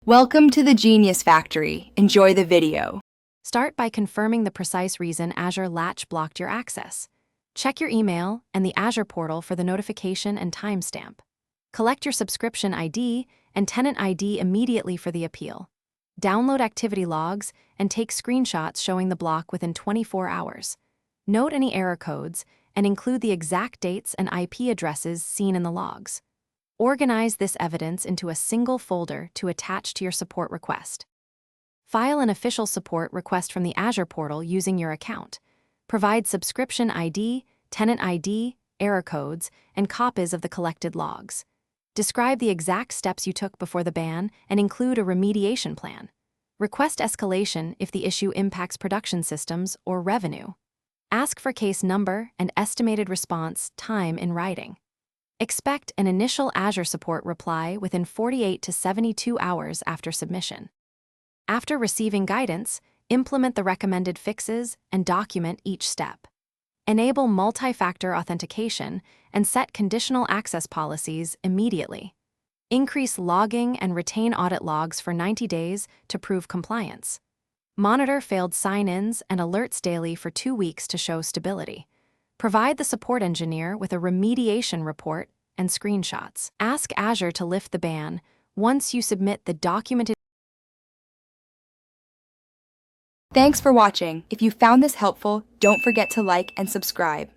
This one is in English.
Welcome to the Genius Factory. Enjoy the video. Start by confirming the precise reason Azure Latch blocked your access. Check your email and the Azure portal for the notification and timestamp. Collect your subscription ID and tenant ID immediately for the appeal. Download activity logs and take screenshots showing the block within 24 hours. Note any error codes and include the exact dates and IP addresses seen in the logs. Organize this evidence into a single folder to attach to your support request. File an official support request from the Azure portal using your account. Provide subscription ID, tenant ID, error codes, and copies of the collected logs. Describe the exact steps you took before the ban and include a remediation plan. Request escalation if the issue impacts production systems or revenue. Ask for case number and estimated response time in writing. Expect an initial Azure support reply within 48 to 72 hours after submission. After receiving guidance, implement the recommended fixes and document each step. Enable multi-factor authentication and set conditional access policies immediately. Increase logging and retain audit logs for 90 days to prove compliance. Monitor failed sign-ins and alerts daily for 2 weeks to show stability. Provide the support engineer with a remediation report and screenshots. Ask Azure to lift the ban once you submit the documented. Thanks for watching. If you found this helpful, don't forget to like and subscribe.